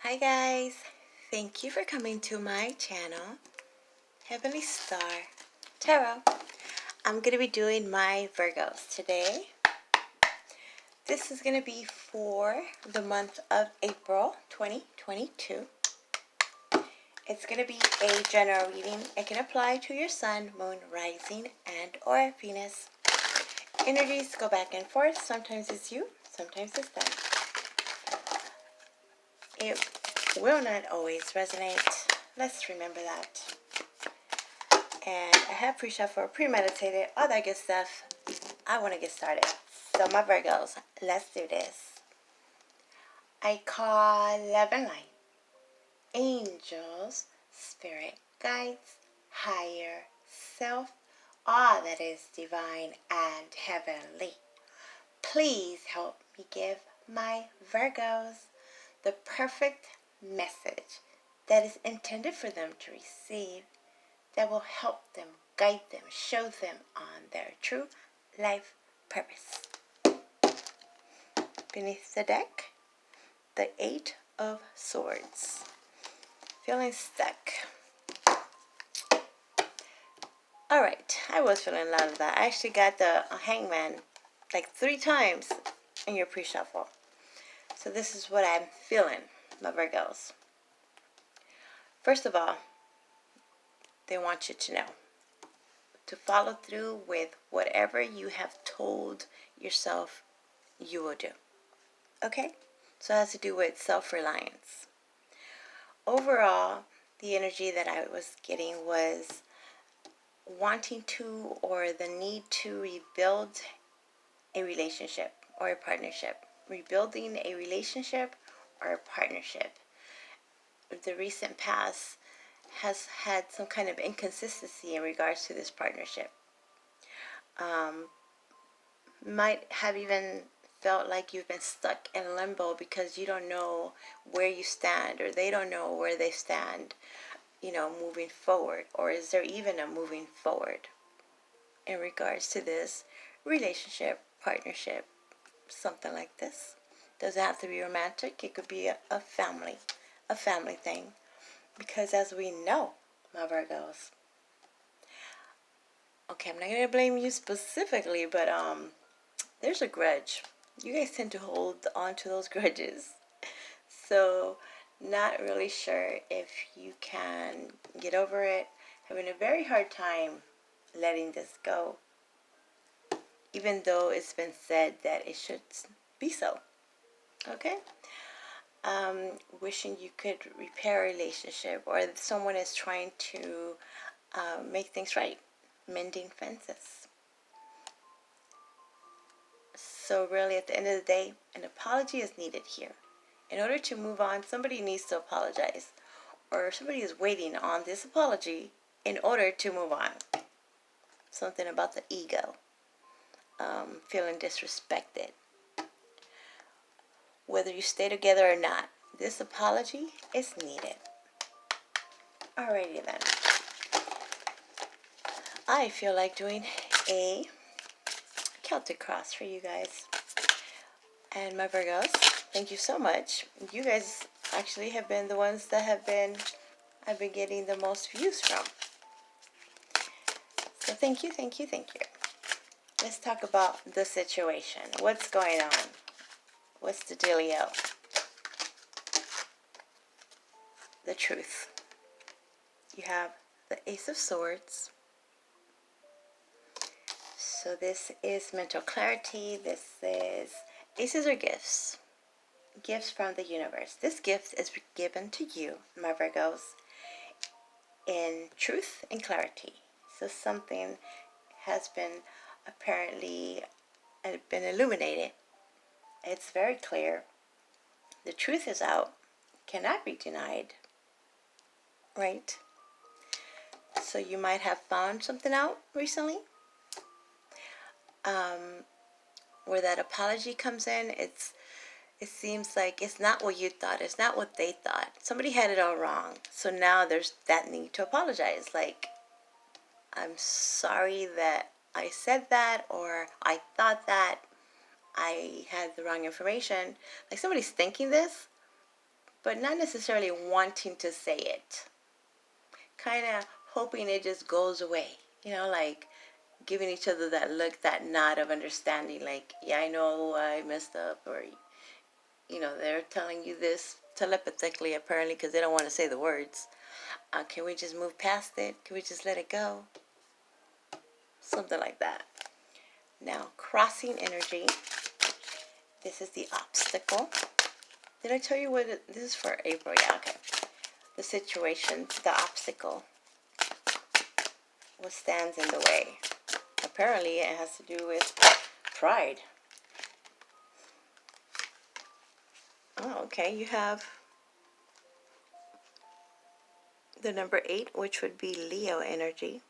Hi guys, thank you for coming to my channel, Heavenly Star Tarot. I'm going to be doing my Virgos today. This is going to be for the month of April 2022. It's going to be a general reading. It can apply to your sun, moon, rising, and or Venus. Energies go back and forth. Sometimes it's you, sometimes it's them. It will not always resonate. Let's remember that. And I have pre-shuffle, premeditated, all that good stuff. I want to get started. So my Virgos, let's do this. I call love and light, angels, spirit guides, higher self, all that is divine and heavenly. Please help me give my Virgos the perfect message that is intended for them to receive, that will help them, guide them, show them on their true life purpose. Beneath the deck, the Eight of Swords. Feeling stuck. Alright, I was feeling a lot of that. I actually got the Hangman like 3 times in your pre-shuffle. So this is what I'm feeling, my Virgos. First of all, they want you to know to follow through with whatever you have told yourself you will do. Okay? So it has to do with self-reliance. Overall, the energy that I was getting was wanting to, or the need to, rebuild a relationship or a partnership. Rebuilding a relationship or a partnership. The recent past has had some kind of inconsistency in regards to this partnership. Might have even felt like you've been stuck in limbo because you don't know where you stand, or they don't know where they stand, moving forward. Or is there even a moving forward in regards to this relationship, partnership, something like this? Doesn't have to be romantic. It could be a family thing. Because as we know, my Virgos, okay, I'm not going to blame you specifically, but there's a grudge. You guys tend to hold on to those grudges. So, not really sure if you can get over it. Having a very hard time letting this go. Even though it's been said that it should be so. Okay? Wishing you could repair a relationship, or that someone is trying to make things right. Mending fences. So really, at the end of the day, an apology is needed here. In order to move on, somebody needs to apologize, or somebody is waiting on this apology in order to move on. Something about the ego, feeling disrespected. Whether you stay together or not, this apology is needed. Alrighty then. I feel like doing a Celtic cross for you guys. And my Virgos, thank you so much. You guys actually have been the ones that I've been getting the most views from. So thank you, thank you, thank you. Let's talk about the situation. What's going on? What's the dealio? The truth. You have the Ace of Swords. So this is mental clarity. This is aces are gifts. Gifts from the universe. This gift is given to you, my Virgos, in truth and clarity. So something has been apparently been illuminated. It's very clear. The truth is out. Cannot be denied. Right? So you might have found something out recently. Where that apology comes in, it seems like it's not what you thought. It's not what they thought. Somebody had it all wrong. So now there's that need to apologize. Like, I'm sorry that I said that, or I thought that, I had the wrong information. Like, somebody's thinking this, but not necessarily wanting to say it. Kind of hoping it just goes away. Like giving each other that look, that nod of understanding. Like, yeah, I know I messed up. Or, they're telling you this telepathically, apparently, because they don't want to say the words. Can we just move past it? Can we just let it go? Something like that. Now, crossing energy. This is the obstacle. Did I tell you this is for April? Yeah, okay. The situation, the obstacle. What stands in the way? Apparently, it has to do with pride. Oh, okay. You have the number 8, which would be Leo energy.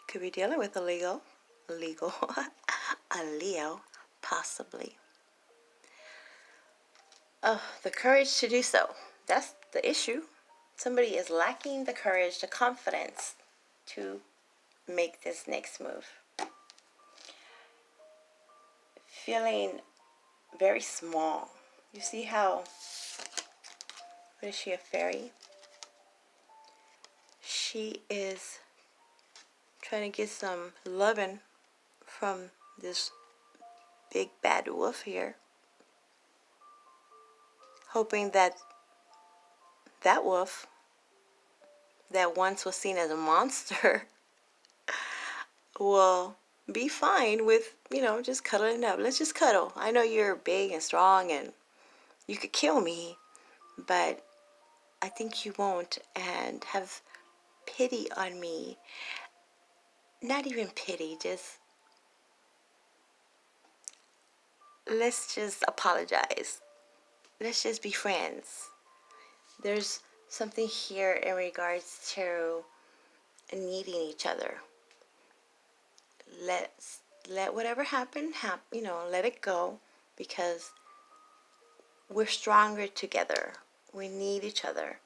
Could be dealing with a Leo, a Leo, possibly. Oh, the courage to do so. That's the issue. Somebody is lacking the courage, the confidence to make this next move. Feeling very small. You see how, what is she, a fairy? She is trying to get some loving from this big bad wolf here. Hoping that that wolf that once was seen as a monster will be fine with, just cuddling up. Let's just cuddle. I know you're big and strong and you could kill me, but I think you won't, and have pity on me. Not even pity, just let's just apologize. Let's just be friends. There's something here in regards to needing each other. Let whatever happen, let it go, because we're stronger together. We need each other.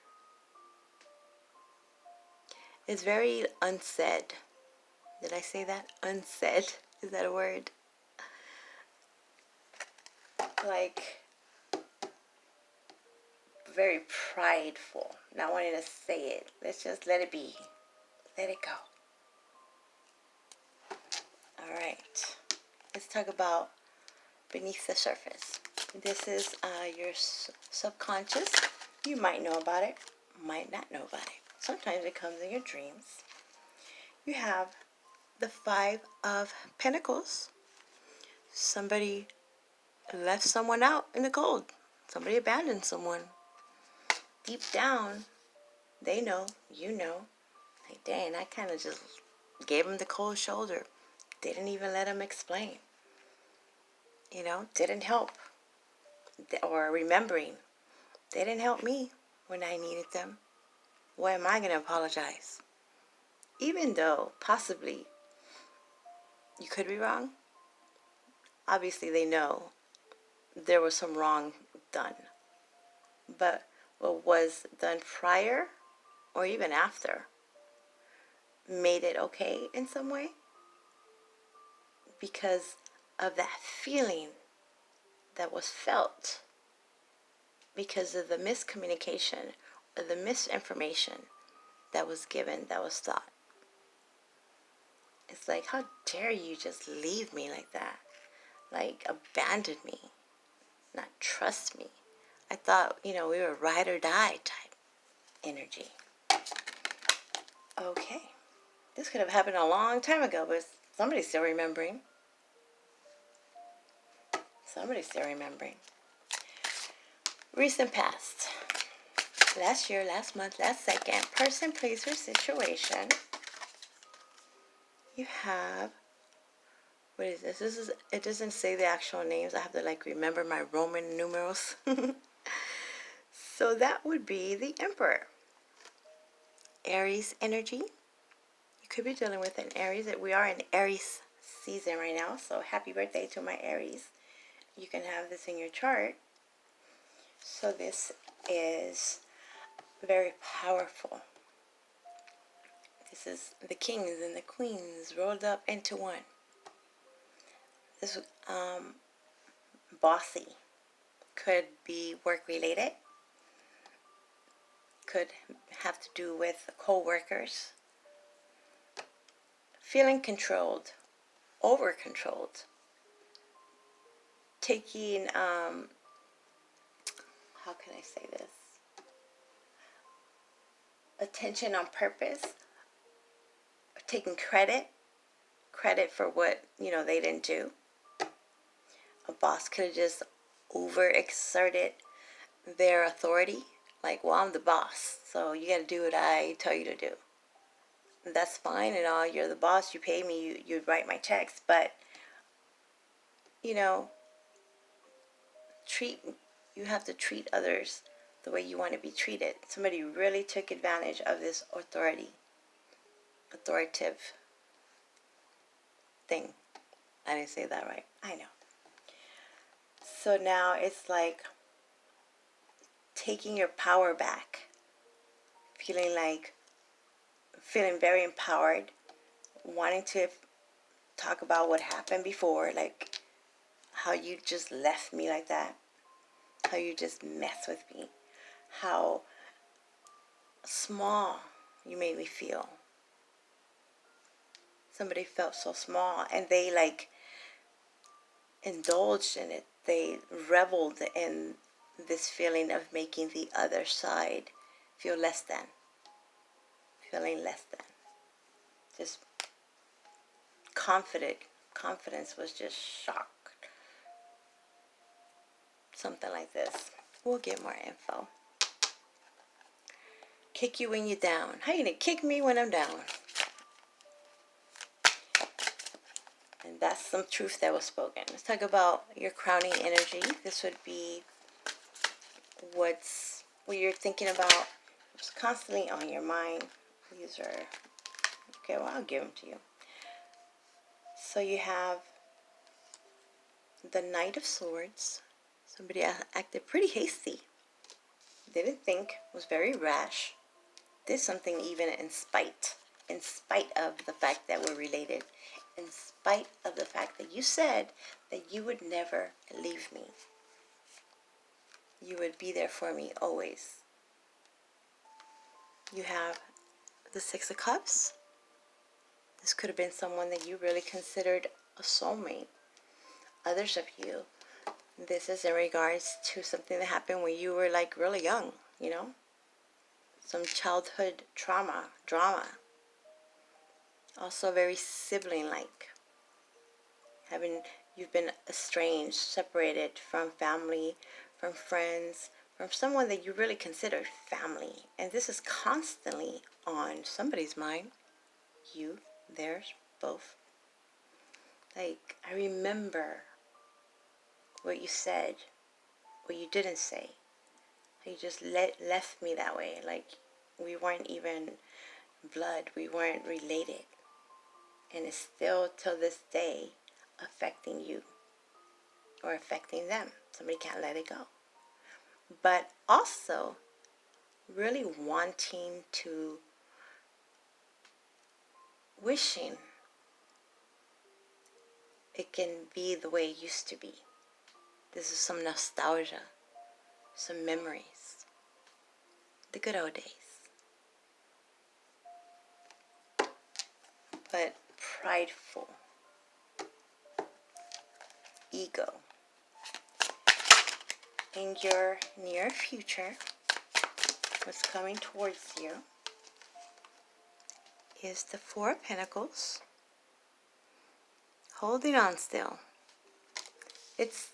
It's very unsaid. Did I say that? Unsaid. Is that a word? Like, very prideful. Not wanting to say it. Let's just let it be. Let it go. Alright. Let's talk about beneath the surface. This is your subconscious. You might know about it. Might not know about it. Sometimes it comes in your dreams. You have the 5 of Pentacles. Somebody left someone out in the cold. Somebody abandoned someone. Deep down, they know, you know. Like, dang, I kind of just gave them the cold shoulder. Didn't even let them explain. Didn't help. Or remembering, they didn't help me when I needed them. Why am I going to apologize? Even though possibly you could be wrong. Obviously, they know there was some wrong done. But what was done prior or even after made it okay in some way, because of that feeling that was felt, because of the miscommunication or the misinformation that was given, that was thought. It's like, how dare you just leave me like that? Like, abandon me, not trust me. I thought, we were ride or die type energy. Okay. This could have happened a long time ago, but somebody's still remembering. Somebody's still remembering. Recent past. Last year, last month, last second. Person, place, or situation. You have... What is this? It doesn't say the actual names. I have to remember my Roman numerals. So that would be the Emperor. Aries energy. You could be dealing with an Aries. We are in Aries season right now. So happy birthday to my Aries. You can have this in your chart. So this is very powerful. This is the kings and the queens rolled up into one. This bossy. Could be work related. Could have to do with co-workers. Feeling controlled, over controlled. Taking, how can I say this? Attention on purpose. Taking credit for what, they didn't do. A boss could have just overexerted their authority. Like, well, I'm the boss, so you got to do what I tell you to do. And that's fine and all. You're the boss. You pay me. You write my checks. But, you have to treat others the way you want to be treated. Somebody really took advantage of this authoritative thing. I didn't say that right. I know. So now it's like taking your power back. Feeling very empowered. Wanting to talk about what happened before. Like how you just left me like that. How you just messed with me. How small you made me feel. Somebody felt so small, and they indulged in it. They reveled in this feeling of making the other side feel less than. Feeling less than. Just confidence was just shocked. Something like this. We'll get more info. Kick you when you're down. How you gonna kick me when I'm down? And that's some truth that was spoken. Let's talk about your crowning energy. This would be what you're thinking about. It's constantly on your mind. These are, okay, well, I'll give them to you. So you have the Knight of Swords. Somebody acted pretty hasty. Didn't think, was very rash. Did something even in spite of the fact that we're related. In spite of the fact that you said that you would never leave me. You would be there for me always. You have the Six of Cups. This could have been someone that you really considered a soulmate. Others of you, this is in regards to something that happened when you were really young, Some childhood drama. Also very sibling-like. You've been estranged, separated from family, from friends, from someone that you really considered family. And this is constantly on somebody's mind. You, theirs, both. I remember what you said, what you didn't say. You just left me that way. We weren't even blood. We weren't related. And it's still, till this day, affecting you. Or affecting them. Somebody can't let it go. But also, really wanting to, wishing it can be the way it used to be. This is some nostalgia. Some memories. The good old days. But prideful. Ego. In your near future, what's coming towards you is the Four of Pentacles. Holding on still. It's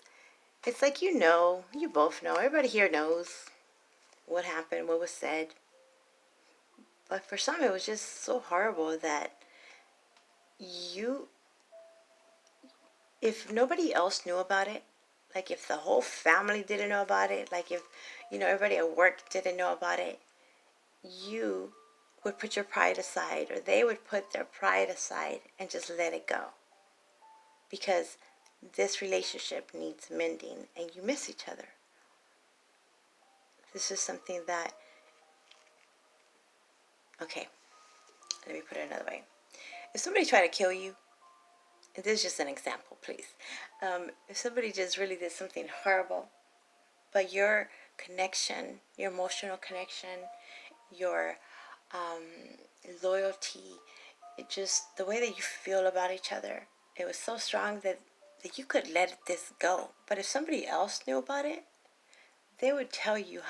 like you both know, everybody here knows what happened, what was said. But for some, it was just so horrible that if nobody else knew about it, if the whole family didn't know about it, if, everybody at work didn't know about it, you would put your pride aside, or they would put their pride aside and just let it go. Because this relationship needs mending and you miss each other. This is something that, okay, let me put it another way. If somebody tried to kill you, and this is just an example, please. If somebody just really did something horrible, But your connection, your emotional connection, your loyalty, it just, the way that you feel about each other, it was so strong that you could let this go. But if somebody else knew about it, they would tell you,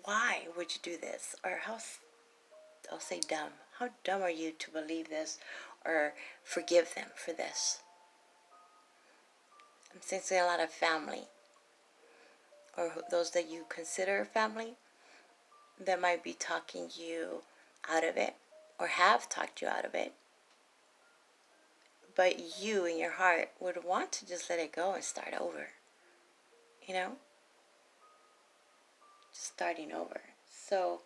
why would you do this? Or I'll say dumb. How dumb are you to believe this or forgive them for this? I'm sensing a lot of family, or those that you consider family, that might be talking you out of it, or have talked you out of it. But you in your heart would want to just let it go and start over. You know? Just starting over. So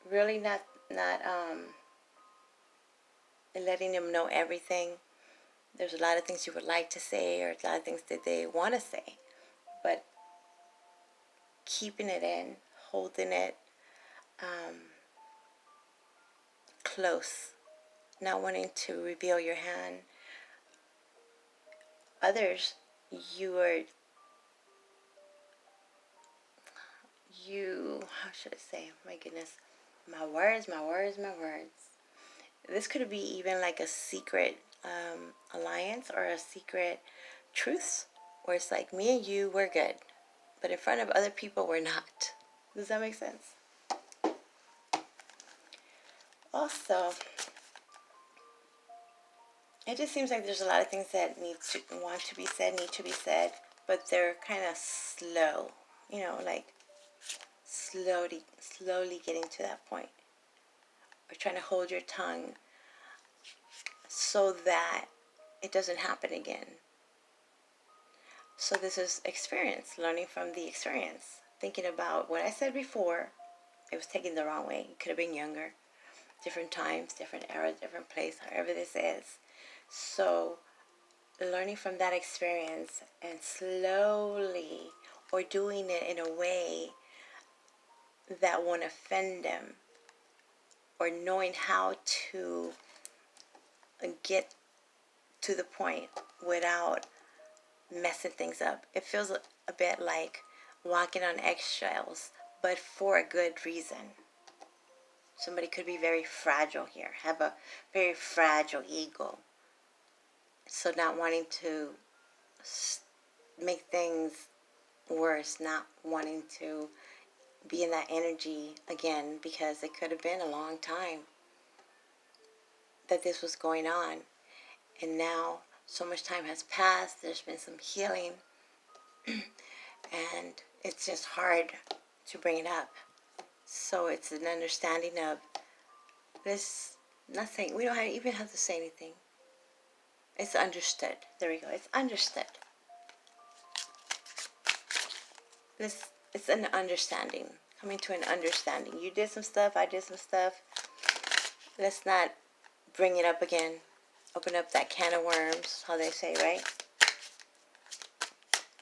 really not letting them know everything. There's a lot of things you would like to say, or a lot of things that they want to say, but keeping it in, holding it close, not wanting to reveal your hand. Others, how should I say, my goodness, my words. This could be even like a secret alliance, or a secret truce, where it's like, me and you, we're good, but in front of other people, we're not. Does that make sense? Also, it just seems like there's a lot of things that need to be said, but they're kind of slow. You know, like slowly getting to that point. Or trying to hold your tongue so that it doesn't happen again. So this is experience, learning from the experience. Thinking about what I said before, it was taken the wrong way. You could have been younger, different times, different era, different place, however this is. So learning from that experience and slowly, or doing it in a way that won't offend them, or knowing how to get to the point without messing things up. It feels a bit like walking on eggshells, but for a good reason. Somebody could be very fragile here, have a very fragile ego. So not wanting to make things worse, not wanting to be in that energy again, because it could have been a long time that this was going on. And now so much time has passed, there's been some healing, and it's just hard to bring it up. So it's an understanding of this, nothing, we don't even have to say anything. It's understood. There we go. It's understood. It's an understanding. Coming to an understanding. You did some stuff, I did some stuff. Let's not bring it up again. Open up that can of worms, how they say, right?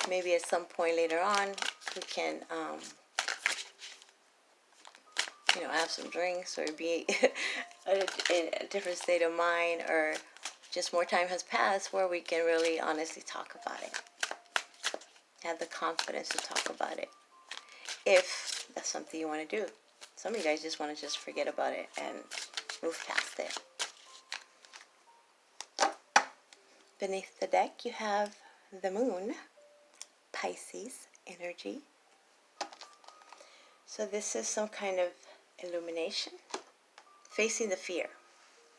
Maybe at some point later on, we can, have some drinks, or be in a different state of mind, or just more time has passed where we can really honestly talk about it. Have the confidence to talk about it, if that's something you want to do. Some of you guys just want to just forget about it and move past it. Beneath the deck, you have the moon, Pisces energy. So this is some kind of illumination, facing the fear,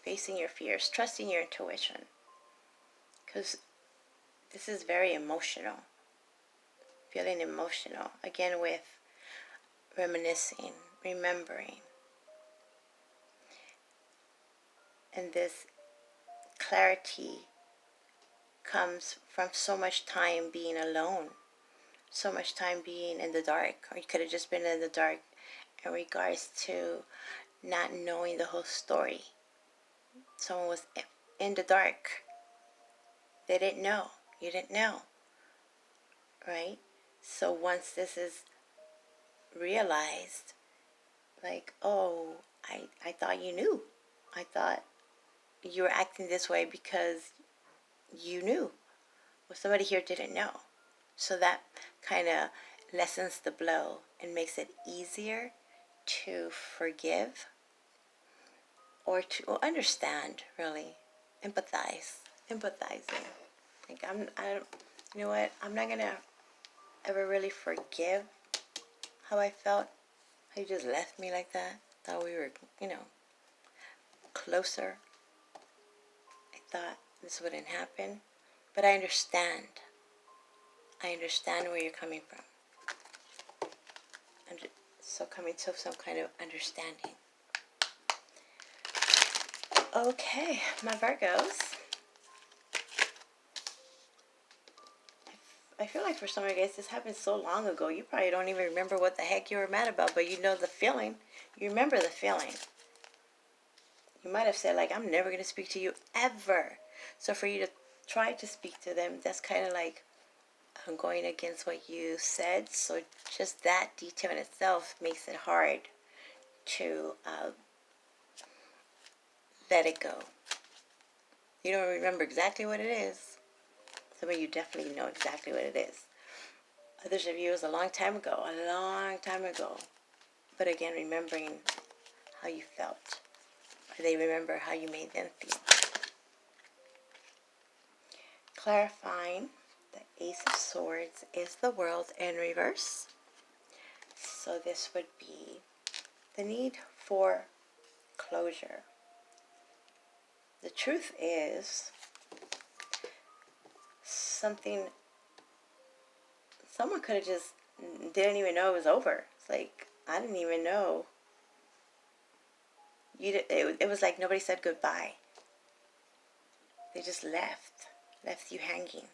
facing your fears, trusting your intuition, because this is very emotional, feeling emotional, again with reminiscing, remembering, and this clarity comes from so much time being alone, so much time being in the dark, or you could have just been in the dark in regards to not knowing the whole story. Someone was in the dark. They didn't know. You didn't know. Right? So once this is realized, like, oh, I thought you knew. I thought you were acting this way because you knew. Well, somebody here didn't know. So that kind of lessens the blow and makes it easier to forgive or to understand, really. Empathizing. Like, you know what? I'm not going to ever really forgive how I felt. How you just left me like that. Thought we were, closer. I thought this wouldn't happen. But I understand. I understand where you're coming from. So coming to some kind of understanding. Okay, my Virgos. I feel like for some of you guys, this happened so long ago, you probably don't even remember what the heck you were mad about, but you know the feeling. You remember the feeling. You might have said, like, I'm never going to speak to you ever. So for you to try to speak to them, that's kind of like going against what you said. So just that detail in itself makes it hard to let it go. You don't remember exactly what it is. Some of you definitely know exactly what it is. Others of you, it was a long time ago. But again, remembering how you felt. Or they remember how you made them feel. Clarifying, the Ace of Swords is the World in reverse. So this would be the need for closure. The truth is, someone could have just didn't even know it was over. It's like, I didn't even know. It was like nobody said goodbye. They just left you hanging,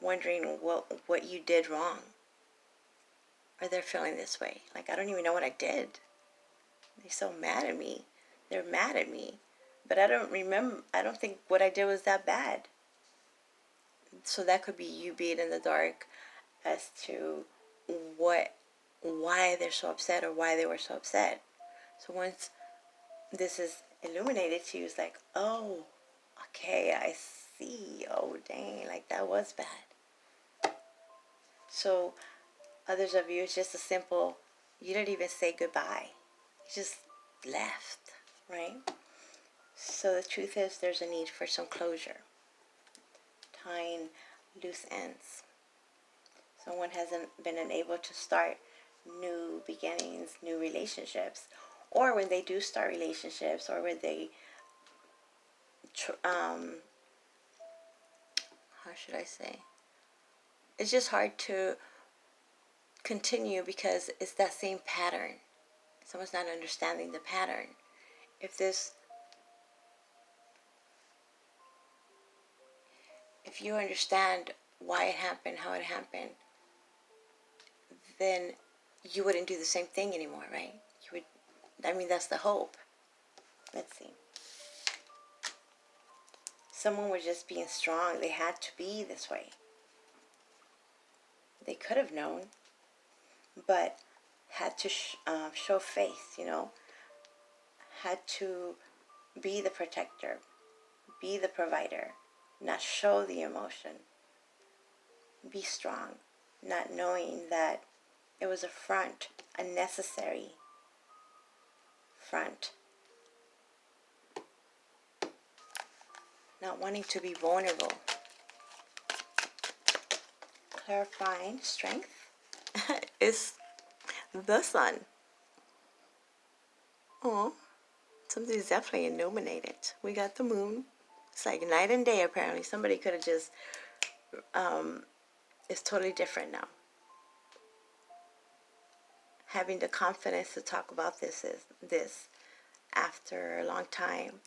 wondering what you did wrong. Or they're feeling this way. Like, I don't even know what I did. They're so mad at me. They're mad at me. But I don't think what I did was that bad. So that could be you being in the dark as to why they're so upset or why they were so upset. So once this is illuminated to you, it's like, oh, okay, I see. Oh, dang, like that was bad. So others of you, it's just a simple, you didn't even say goodbye. You just left, right? So the truth is, there's a need for some closure. Tying loose ends. Someone hasn't been unable to start new beginnings, new relationships. Or when they do start relationships, or when they, how should I say? It's just hard to continue because it's that same pattern. Someone's not understanding the pattern. If you understand why it happened, how it happened, then you wouldn't do the same thing anymore, right? That's the hope. Let's see. Someone was just being strong. They had to be this way. They could have known, but had to show faith, had to be the protector, be the provider, not show the emotion, be strong, not knowing that it was a front, a necessary front, not wanting to be vulnerable. Clarifying strength is the sun. Oh, something's definitely illuminated. We got the moon. It's like night and day, apparently. Somebody could have just, it's totally different now. Having the confidence to talk about this after a long time,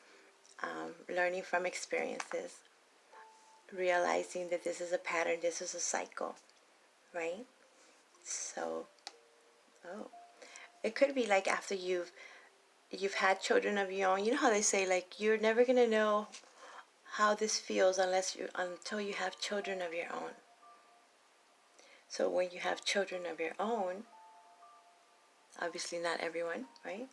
learning from experiences, realizing that this is a pattern, this is a cycle, right? So, it could be like after you've had children of your own. You know how they say, like, you're never gonna know how this feels until you have children of your own. So when you have children of your own, obviously not everyone, right?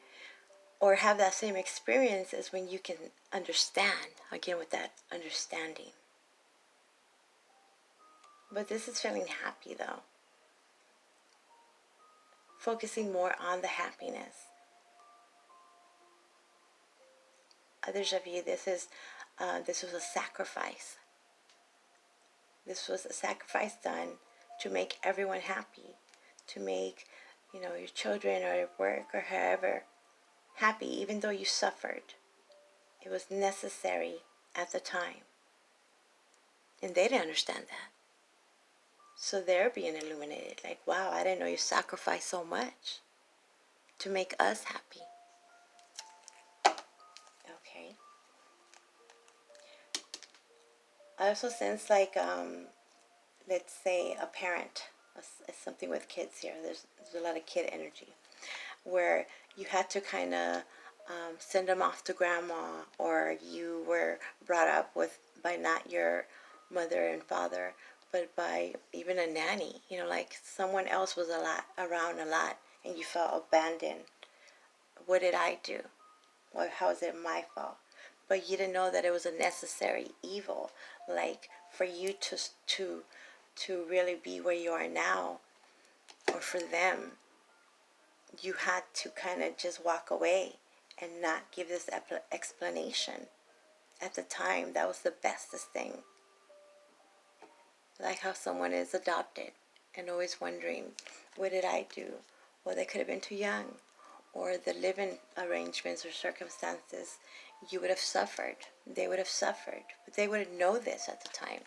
Or have that same experience as when you can understand, again with that understanding. But this is feeling happy though. Focusing more on the happiness. Others of you, this was a sacrifice. This was a sacrifice done to make everyone happy, to make, your children or your work or however happy, even though you suffered. It was necessary at the time. And they didn't understand that. So they're being illuminated. Like, wow, I didn't know you sacrificed so much to make us happy. Okay. I also sense like, let's say a parent, something with kids here. There's a lot of kid energy where you had to kind of send them off to grandma, or you were brought up by not your mother and father, but by even a nanny. Like someone else was around a lot, and you felt abandoned. What did I do? Well, how is it my fault? But you didn't know that it was a necessary evil, like for you to really be where you are now, or for them, you had to kind of just walk away and not give this explanation. At the time, that was the bestest thing. Like how someone is adopted and always wondering, what did I do? Well, they could have been too young, or the living arrangements or circumstances, you would have suffered. They would have suffered, but they wouldn't know this at the time.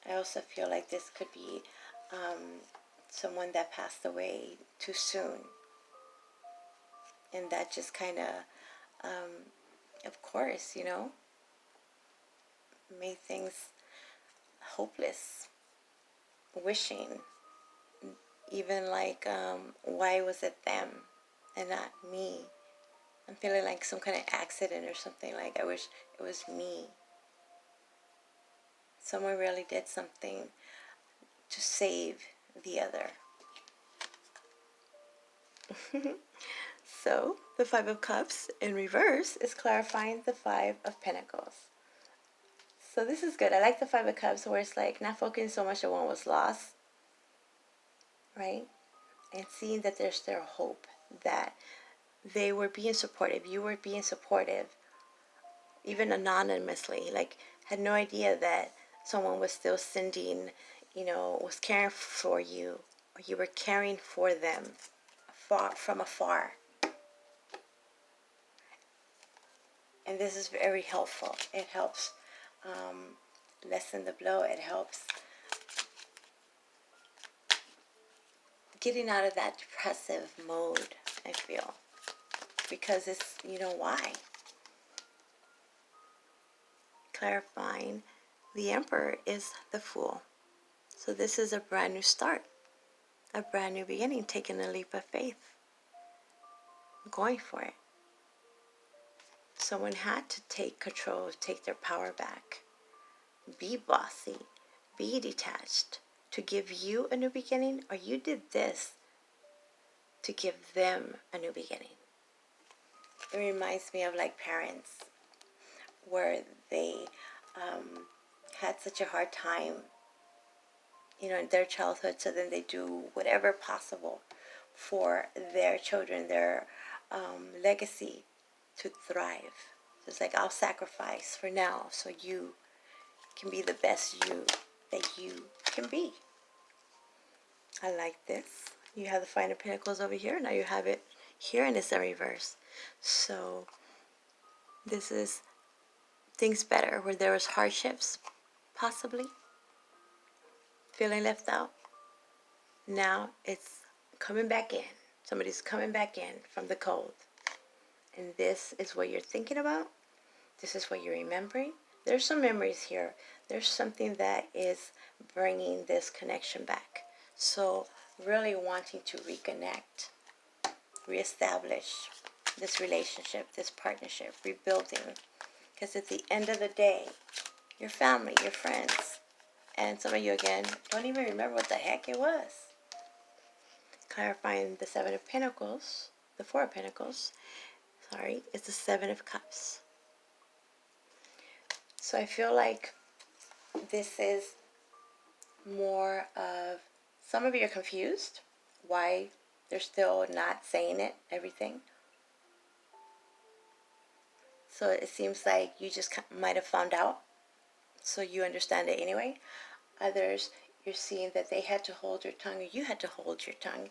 I also feel like this could be someone that passed away too soon. And that just kind of course, made things hopeless. Wishing, even like, why was it them and not me? I'm feeling like some kind of accident or something. Like, I wish it was me. Someone really did something to save the other. So, the Five of Cups in reverse is clarifying the Five of Pentacles. So this is good. I like the Five of Cups where it's like not focusing so much on what was lost, right? And seeing that there's their hope, that they were being supportive. You were being supportive, even anonymously. Like, had no idea that someone was still sending, was caring for you, or you were caring for them from afar. And this is very helpful. It helps lessen the blow. It helps getting out of that depressive mode, I feel. Because it's, why? Clarifying, the Emperor is the Fool. So this is a brand new start. A brand new beginning, taking a leap of faith. Going for it. Someone had to take control, take their power back. Be bossy. Be detached. To give you a new beginning, or you did this to give them a new beginning. It reminds me of like parents where they had such a hard time, in their childhood, so then they do whatever possible for their children, their legacy to thrive. So it's like, I'll sacrifice for now so you can be the best you that you can be. I like this. You have the Five of Pentacles over here. Now you have it here, and it's in reverse. So this is things better, where there was hardships, possibly. Feeling left out. Now it's coming back in. Somebody's coming back in from the cold. And this is what you're thinking about. This is what you're remembering. There's some memories here. There's something that is bringing this connection back. So really wanting to reconnect, reestablish this relationship, this partnership, rebuilding. Because at the end of the day, your family, your friends, and some of you, again, don't even remember what the heck it was. Clarifying the Seven of Pentacles, the Four of Pentacles, sorry, it's the Seven of Cups. So I feel like this is more of, some of you are confused why they're still not saying it, everything. So it seems like you just might have found out, so you understand it anyway. Others, you're seeing that they had to hold your tongue, or you had to hold your tongue,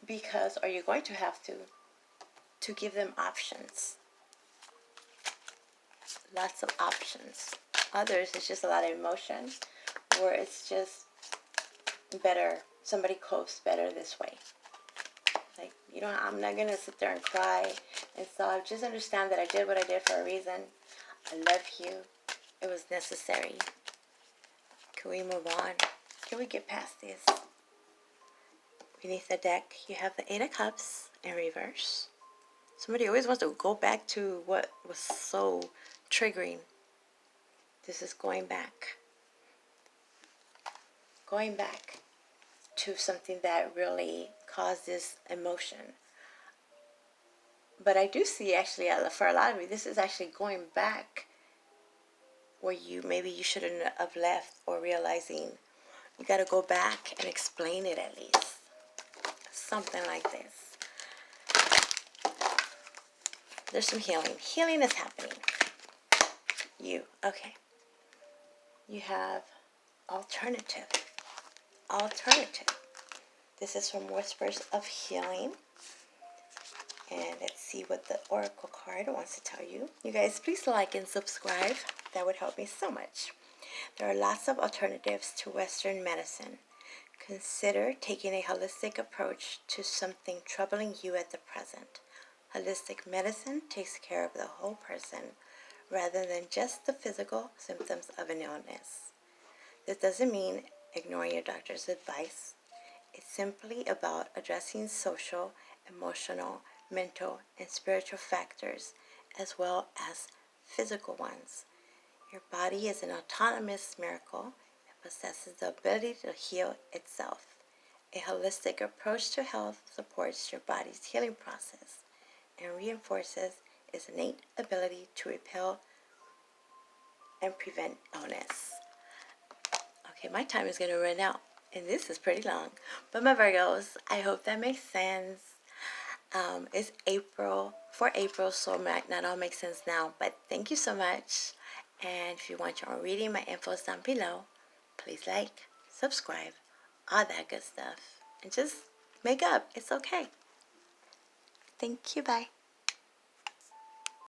because, or you're going to have to give them options. Lots of options. Others, it's just a lot of emotion, where it's just better, somebody copes better this way. Like, you know, I'm not going to sit there and cry and sob. Just understand that I did what I did for a reason. I love you. It was necessary. Can we move on? Can we get past this? Beneath the deck, you have the Eight of Cups in reverse. Somebody always wants to go back to what was so triggering. This is going back. Going back to something that really caused this emotion. But I do see, actually, for a lot of you, this is actually going back where maybe you shouldn't have left, or realizing you got to go back and explain it at least. Something like this. There's some healing. Healing is happening. Okay. You have alternative. Alternative. This is from Whispers of Healing. And let's see what the Oracle card wants to tell you. You guys, please like and subscribe. That would help me so much. There are lots of alternatives to Western medicine. Consider taking a holistic approach to something troubling you at the present. Holistic medicine takes care of the whole person rather than just the physical symptoms of an illness. This doesn't mean ignoring your doctor's advice. It's simply about addressing social, emotional, mental, and spiritual factors, as well as physical ones. Your body is an autonomous miracle. It possesses the ability to heal itself. A holistic approach to health supports your body's healing process and reinforces its innate ability to repel and prevent illness. Okay, my time is going to run out, and this is pretty long. But my Virgos, I hope that makes sense. It's April, so it might not all make sense now. But thank you so much. And if you want your own reading, my info is down below. Please like, subscribe, all that good stuff. And just make up. It's okay. Thank you. Bye.